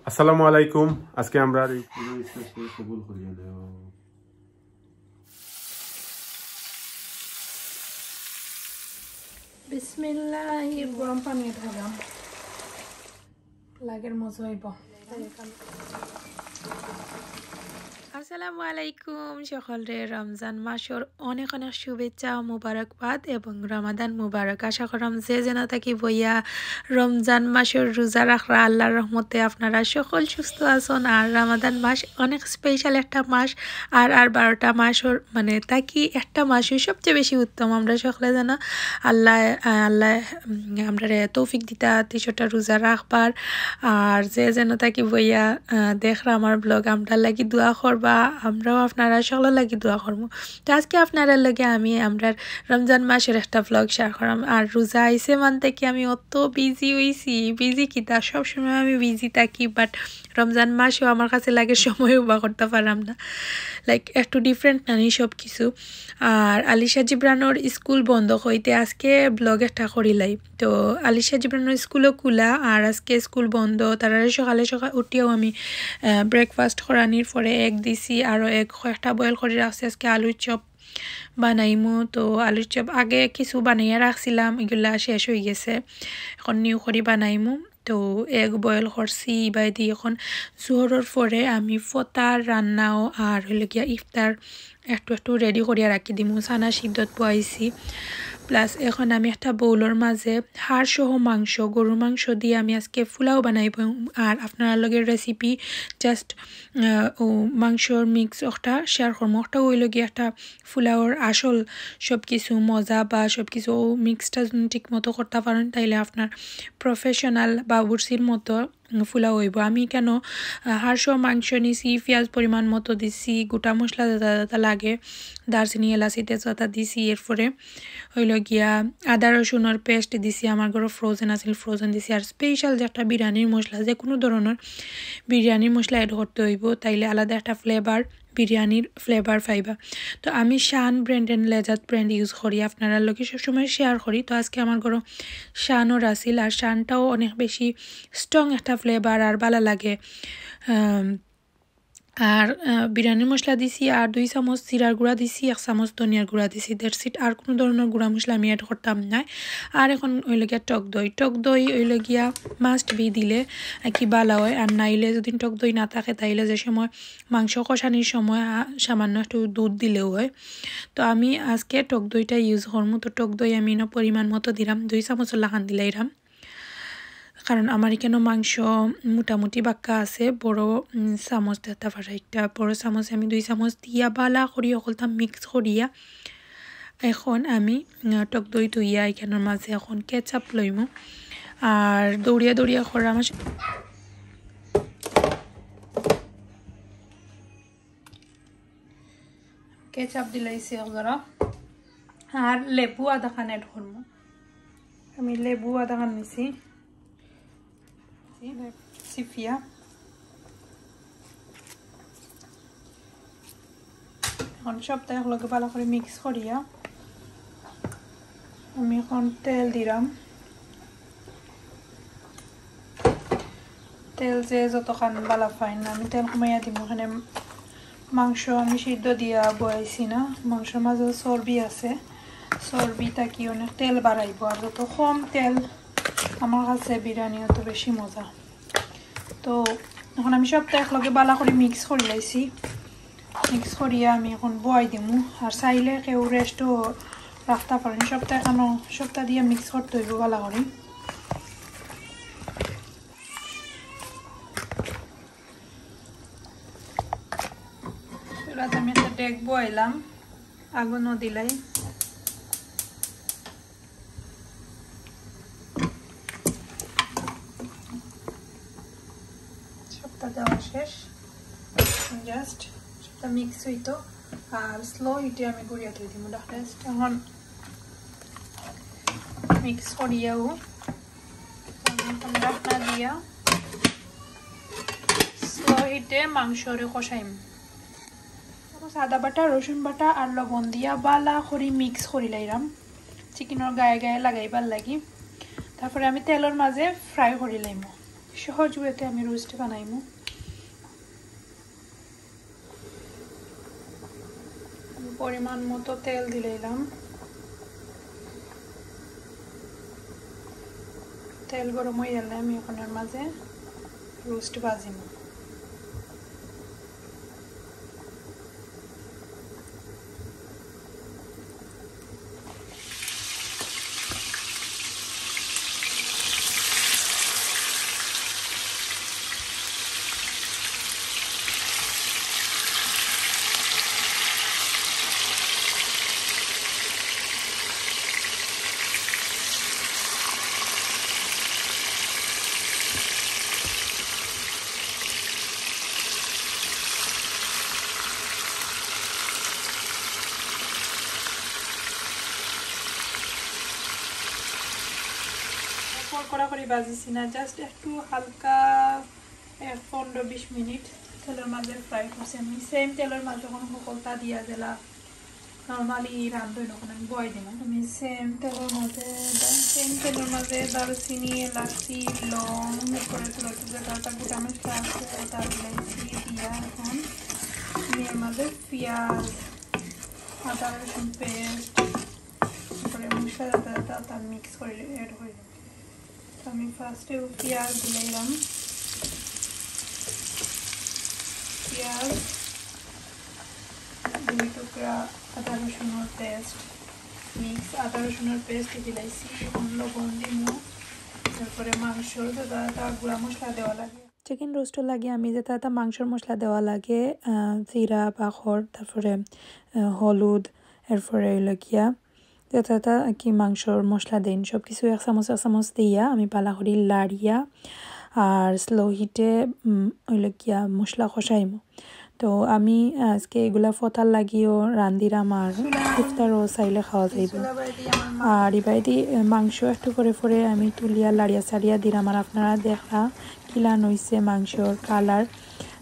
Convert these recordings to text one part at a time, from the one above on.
আসসালামু আলাইকুম আজকে আমরা পুরো ইসলামকে কবুল করিয়ে নেব বিসমিল্লাহির গরম পানি ঢালাম লাগের মজা হইব আসসালামু আলাইকুম সকলরে রমজান মাসের অনেক অনেক শুভেচ্ছা ও মুবারকবাদ এবং রমাদান মুবারক আশা করম যে যেন থাকি বইয়া রমজান মাসের রোজা রাখরা আল্লাহর রহমতে আপনারা সকল সুস্থ আছেন আর রমাদান মাস অনেক স্পেশাল একটা মাস আর 12টা মাসের মানে তাকি একটা মাসই সবচেয়ে বেশি উত্তম আমরা সকলে জানা আল্লাহ আমরা তৌফিক দিতা 30টা রোজা রাখবার আর যে যেন থাকি বইয়া দেখরা আমার ব্লগ আমরা লাগি দোয়া করবা আমরাও আপনারা সকলে লাগি দোয়া করব তো আজকে আপনারা লাগে আমরা রমজান মাসের একটা ব্লগ শেয়ার করলাম আর রোজা আইছে মানতে কি আমি অত বিজি হইছি বিজি কিতা সব সময় আমি বিজি থাকি বাট রমজান মাসেও আমার কাছে লাগে সময়ও বা করতে পারলাম না লাইক একটু ডিফারেন্ট নানি সব কিছু আর আলিশা জিব্রানোর স্কুল বন্ধ হইতে আজকে ব্লগ একটা করিলাই তো আলিশা জিব্রানোর স্কুলও খোলা আর আজকে স্কুল বন্ধ তারা সকালে উঠিয়েও আমি ব্রেকফাস্ট করানির পরে এক দিছি আরও একটা বয়েল করে রাখছি আজকে আলুর চপ বানাইমু তো আলুর চপ আগে কিছু বানাইয়া রাখছিলাম এগুলা শেষ হয়ে গেছে এখন নিউ করে বানাইমু তো এগ বয়েল করছি বাইদি এখন জোহরের পরে আমি ফতার রান্নাও আর হইলে গিয়া ইফতার একটু রেডি করিয়া রাখি দিমু সানা সিদ্ধত পোয়াইছি প্লাস এখন আমি একটা বউলের মাঝে হাড় সহ মাংস গরুর মাংস দিয়ে আমি আজকে পোলাও বানাইব আর আপনার লগের রেসিপি জাস্ট মাংসর মিক্স একটা শেয়ার করবো একটা ওই লগে একটা পোলাওর আসল সব কিছু মজা বা সব কিছু মিক্সটা ঠিক মতো করতে পারেন তাইলে আপনার প্রফেশনাল বা বুর্সির মতো ফুলা হইব আমি কেন হাড়সহ মাংস নিছি পেঁয়াজ পরিমাণ মতো দিছি গোটা মশলা দাদা লাগে দারচিনি এলাচি তেজপাতা দিছি এরপরে হইল গিয়া আদা রসুনের পেস্ট দিছি আমার ঘরে ফ্রোজেন আছিল ফ্রোজেন দিছি আর স্পেশাল যে একটা বিরিয়ানির মশলা যে কোনো ধরনের বিরিয়ানির মশলা অ্যাড করতে হইব তাইলে আলাদা একটা বিরিয়ানির ফ্লেভার পাইবা তো আমি শান ব্র্যান্ড এন্ড লেজাত ব্র্যান্ড ইউজ করি আপনারা লোকে সবসময় শেয়ার করি তো আজকে আমার ঘরে শানও আসিল আর শানটাও অনেক বেশি স্ট্রং একটা ফ্লেভার আর ভালো লাগে আর বিরিয়ানির মশলা দিছি আর 2 চামচ জিরার গুঁড়া দিছি 1 চামচ ধনিয়ার গুঁড়া দিছি দ্যাটস ইট আর কোনো ধরনের গুঁড়া মশলা আমি অ্যাড করতাম না আর এখন ওই লগিয়া টক দই ওই লগিয়া মাস্ট বি দিলে কি ভালো হয় আর নাইলে যদি টক দই না থাকে তাইলে যে সময় মাংস কষানির সময় সামান্য একটু দুধ দিলেও হয় তো আমি আজকে টক দইটা ইউজ করবো তো টক দই আমি পরিমাণ মতো দিলাম 2 চামচ লাগান দিলাম কারণ আমার এখানে মাংস মোটামুটি বাক্কা আছে বড় চামচ দিতে পারে একটা বড় চামচ আমি 2 চামচ দিয়া বালা করি সকলটা মিক্স করিয়া এখন আমি টক দই ধুইয়া এখানের মাঝে এখন কেচাপ লইমু আর দৌড়িয়া করা আমার কেচাপ দিলাইছি ওরা আর লেবু আধা খান এড করবো আমি লেবু আধা খান নিছি সিফিয়া এখন সবটা একলগে ভালো করে মিক্স করিয়া আমি এখন তেল দিলাম তেল যে যতখান ভালো পাই না আমি তেল কমাইয়া দিব ওখানে মাংস আমি সিদ্ধ দিয়া বয়াইছি না মাংসের মাঝে চর্বি আছে চর্বিটা কি অনেক তেল বাড়াইব আর যত কম তেল আমার কাছে বিরিয়ানি অত বেশি মজা তো এখন আমি সবটা একলগে বালা করে মিক্স করে লাইছি মিক্স করিয়া আমি এখন বয়াই দিমু আর চাইলে কেউ রেস্টও রাখতে পারেন সবটা দিয়ে মিক্স করতে হইব বালা করে এবার আমি একটা ডেক বয়াইলাম আগুনও দিলাই দেওয়া শেষ জাস্ট সেটা মিক্স হইতো আর স্লো হিটে আমি গুঁড়িয়া দিয়ে দিব জাস্ট এখন মিক্স করিয়াও ঢাকনা দিয়া স্লো হিটে মাংসরে কষাইম আদা বাটা রসুন বাটা আর লবণ দিয়া বালা করে মিক্স করি লাইরাম চিকেনের গায়ে লাগাইবার লাগি তারপরে আমি তেলের মাঝে ফ্রাই করি লাইম সহজ ওয়েতে আমি রোস্ট বানাইমু। পরিমাণ মতো তেল দিলাম। তেল গরম হয়ে গেলে আমি এখন এর মাঝে রোস্ট ভাজিমু। কড়া করে ভাজিছি না, জাস্ট একটু হালকা 15-20 মিনিট তেলের মাঝে ফ্রাই করছি আমি। সেম তেলের মাঝে যখন সকলটা দিয়া দিলা নর্মালি রান্ধই যখন আমি বয় দিলাম, আমি সেম তেলের মাঝে দারুচিনি, এলাচি, লং, করে যেটা গোটা মশলা আছে ওটা দিলাইছি। দিয়া এখন আমি এর মাঝে পেঁয়াজ, আদা রসুন পেস্ট, তারপরে মশলা তার মিক্স করে এড করে দিলাম। আমি ফার্স্টে পেঁয়াজ দিলাম, পেঁয়াজ, 2 টুকরা আদা রসুনের পেস্ট, মিক্স আদা রসুনের পেস্ট দিলাইছি। লবণ দিমু, তারপরে মাংসর যেটা গুঁড়া মশলা দেওয়া লাগে, চিকেন রোস্টও লাগে আমি যেটা মাংসর মশলা দেওয়া লাগে, জিরা বাখর, তারপরে হলুদ, এরপরে লগিয়া যেটা কি মাংসর মশলা দেন সব কিছু 1 চামচ দিয়া আমি পালা করি লাড়িয়া আর স্লো হিটে লগিয়া মশলা কষাইমু। তো আমি আজকে এগুলা ফতার লাগিও রান্দিরাম আর ইফতারও চাইলে খাওয়া যাইব। আর এবারে মাংস একটু করে আমি তুলিয়া লাড়িয়া সারিয়া দিলাম। আর আপনারা দেখা কিলান হইছে মাংসর কালার।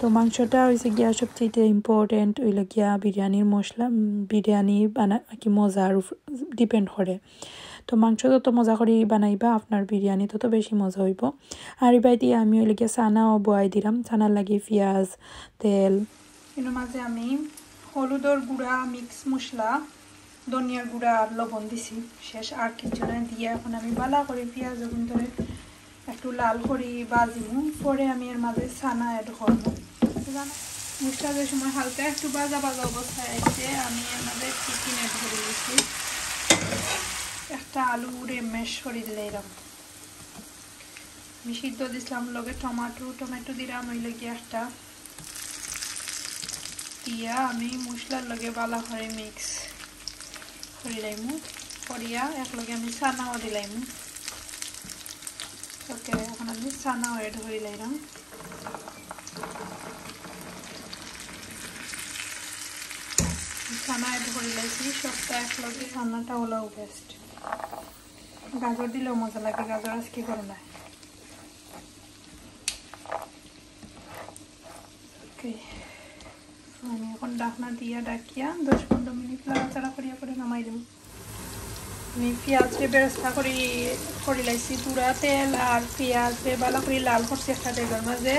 তো মাংসটা হয়েছে গিয়া সবচেয়ে ইম্পর্টেন্ট হইল গিয়া বিরিয়ানির মশলা, বিরিয়ানি কি মজার ডিপেন্ড করে। তো মাংস যত মজা করে বানাইবা আপনার বিরিয়ানি তত বেশি মজা হইব। আর এবার দিয়ে আমি হইলে গিয়া চানাও বয়াই দিলাম, চানার লাগে পেঁয়াজ, তেল। এর মাঝে আমি হলুদর গুঁড়া, মিক্স মশলা, ধনিয়ার গুঁড়া আর লবণ দিছি শেষ। আর কিছু দিয়ে এখন আমি বালা করে পেঁয়াজ যখন ধরে একটু লাল করে বাজিমু, পরে আমি এর মাঝে চানা অ্যাড করবো। মশলা যে সময় হালকা একটু বাজা অবস্থায় আছে আমি এর মাঝে চিকেন অ্যাড করে দিয়েছি। একটা আলু ম্যাশ করে দিলে এরকম আমি সিদ্ধ দিছিলাম, লগে টমেটো দিলাম, হইলে গিয়ে একটা দিয়া আমি মশলার লগে বালা করে মিক্স করে লাইমু, করিয়া একলগে আমি চানাও দিলাইমু। ওকে, এখন আমি চানাও এড করে লাইলাম। চানা এড করে লাইছি সবটা একলগে, চানাটা হলো বেস্ট। গাজর দিলেও মজা লাগে, গাজর আজকে করে না। ওকে, আমি এখন ডাকনা দিয়া ডাকিয়া 10-15 মিনিট লাড়াচাড়া করিয়া করে নামাই দেব। আমি পেঁয়াজে বেরেস্তা করে লাইছি, পুরা তেল আর পেঁয়াজে বালা করে লাল করছি একটা তেলের মাঝে,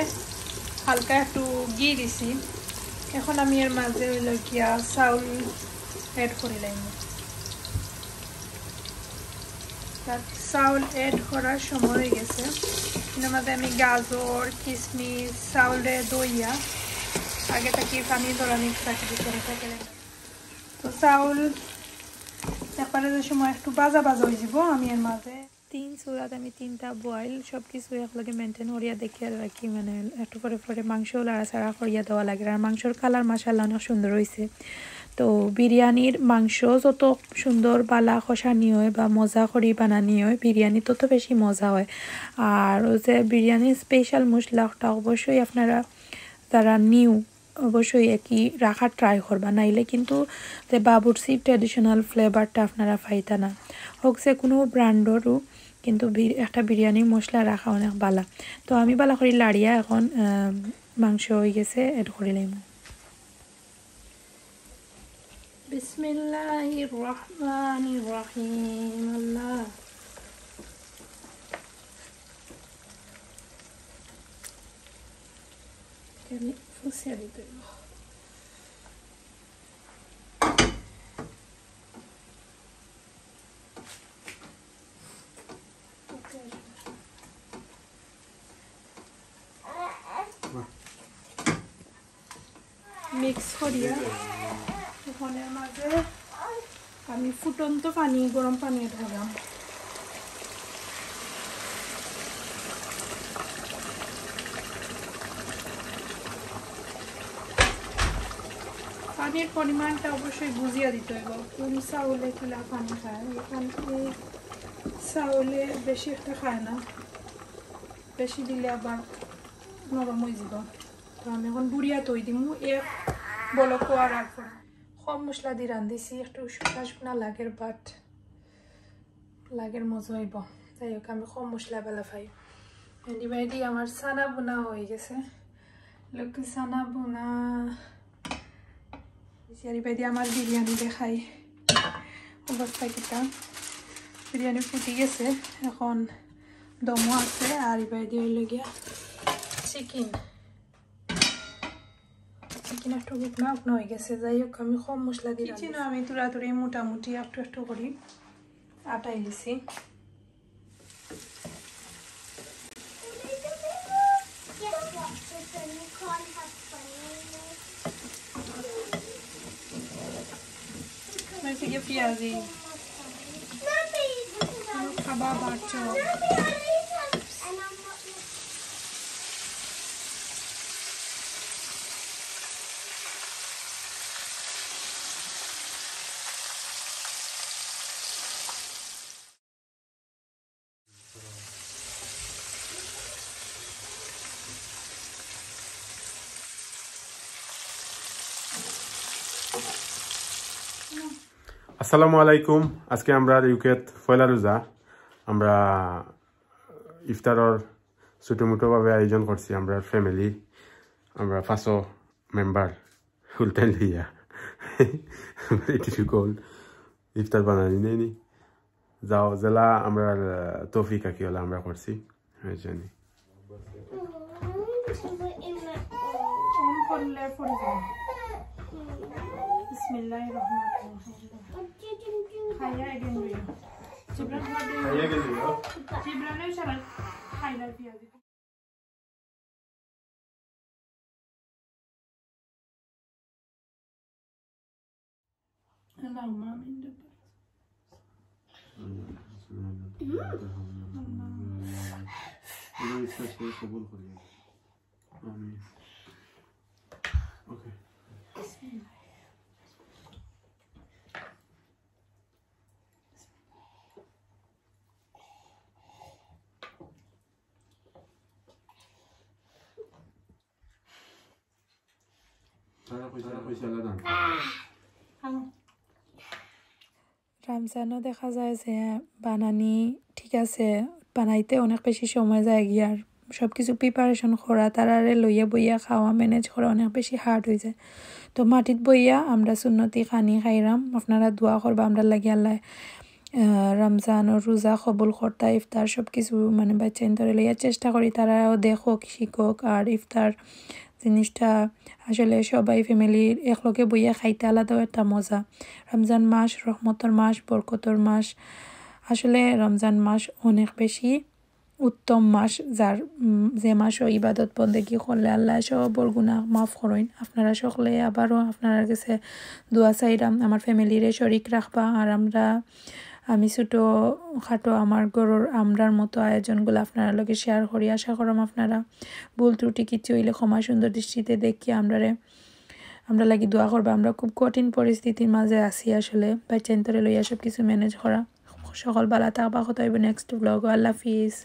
হালকা একটু ঘি দিছি। এখন আমি এর মাঝে হইল গিয়া চাউল এড করে লাইম। চাউল এড করার সময় হয়ে গেছে, এর মাঝে আমি গাজর, কিশমিশ, চাউলে দইয়া আগে থেকে পানি ধরা মিক্স রাখি দিতে থাকে। তো চাউল তারপরে যে সময় একটু বাজা হয়ে যাব, আমি এর মাঝে 3 চুলাত আমি 3টা বয়েল সব কিছু একলগে মেনটেন করিয়া দেখিয়া রাখি, মানে একটু পরে মাংস লাড়াচাড়া করিয়া দেওয়া লাগে। আর মাংসর কালার মাশাআল্লাহ অনেক সুন্দর হয়েছে। তো বিরিয়ানির মাংস যত সুন্দর বালা কষানি হয় বা মজা করি বানানি হয় বিরিয়ানি তত বেশি মজা হয়। আর যে বিরিয়ানির স্পেশাল মশলাটা অবশ্যই আপনারা যারা নিউ অবশ্যই একই রাখার ট্রাই করবা, নাইলে কিন্তু যে বাবুরসি ট্র্যাডিশনাল ফ্লেভারটা আপনারা পাইতা না। হোক যে কোনো ব্র্যান্ডরও কিন্তু একটা বিরিয়ানি মশলা রাখা অনেক বালা। তো আমি বালা করে লাড়িয়া এখন মাংস হয়ে গেছে এড করে লাইম। বিসমিল্লাহির রহমানির রহিম। আল্লাহ আমি ফুসিয়ে দিতে মিক্স করিয়া ওখানের মাঝে আমি ফুটন্ত পানি গরম পানি ঢালাম পানির পরিমাণটা অবশ্যই বুঝিয়ে দিতে হবে কোন চাউলে কিলা পানি খায় এখানে চাউলে বেশি একটা খায় না বেশি দিলে আবার নরম হয়ে যাব তো আমি এখন বুড়িয়া তৈ দিমু এক বলক আর পর কম মশলা দিয়ে রাঁধিছি একটু শুকনা শুকনা লাগের বাট লাগের মজা হইব তাই হোক আমি কম মশলা বেলা পাই এদিকে আমার সানা বোনা হয়ে গেছে লোকে সানা বোনা এদিকে আমার বিরিয়ানি দেখাই অবস্থা কিটা বিরিয়ানি ফুটি গেছে এখন দমও আছে আর এদিকে হইল গিয়া চিকেন চিকেন একটু শুকনা শুকনা হয়ে গেছে যাই হোক আমি কম মশলা দিয়ে চিকেন আমি তুড়াতুড়ি মোটামুটি একটু একটু করি আটাই দিছি मैं प्याजी खाबा बाचो আসসালামু আলাইকুম আজকে আমরা ইউকেত পয়লা রোজা আমরা ইফতারর ছোটমোটোভাবে আয়োজন করছি আমরা ফ্যামিলি আমরা 5 মেম্বার ফুলটাইম লিয়া গোল ইফতার বানানি নেই যাও জেলা আমরা তৌফিক আকিওলা আমরা করছি জানি खाया again video. Jibran ne shara highlight दिया देखो. Allahumma amin. Okay. রমজানও দেখা যায় যে বানানি ঠিক আছে বানাইতে অনেক বেশি সময় যায় গিয়ার সব কিছু প্রিপারেশন করা তারারে লইয়া বইয়া খাওয়া ম্যানেজ করা অনেক বেশি হার্ড হয়ে যায় তো মাটিত বইয়া আমরা সুন্নতি খানি খাইরাম আপনারা দোয়া করবা আমরা লাগি আল্লাহ রমজানের রোজা কবুল করতা ইফতার সব কিছু মানে বাচ্চা ইন্তরে লইয়া চেষ্টা করি তারাও দেখুক শিখুক আর ইফতার জিনিসটা আসলে সবাই ফ্যামিলির একলগে বইয়া খাইতে আলাদা একটা মজা রমজান মাস রহমতের মাস বরকতর মাস আসলে রমজান মাস অনেক বেশি উত্তম মাস যার যে মাসও ইবাদত বন্দেগি করলে আল্লাহ সবর গুনাহ মাফ করেন আপনারা সকলে আবারও আপনার কাছে দোয়া চাইরাম আমার ফ্যামিলিরে শরীক রাখবা আর আমি ছোটো খাটো আমার গরুর আমরার মতো আয়োজনগুলো আপনারা লগে শেয়ার করি আশা করম আপনারা ভুল ত্রুটি কিছু হইলে ক্ষমা সুন্দর দৃষ্টিতে দেখি আমরা লাগি দোয়া করবা আমরা খুব কঠিন পরিস্থিতির মাঝে আছি আসলে বাচ্চা ইন্তরে লইয়া সব কিছু ম্যানেজ করা সকল বালা থাকবা কথা হইব নেক্সট ব্লগ আল্লাহ হাফিজ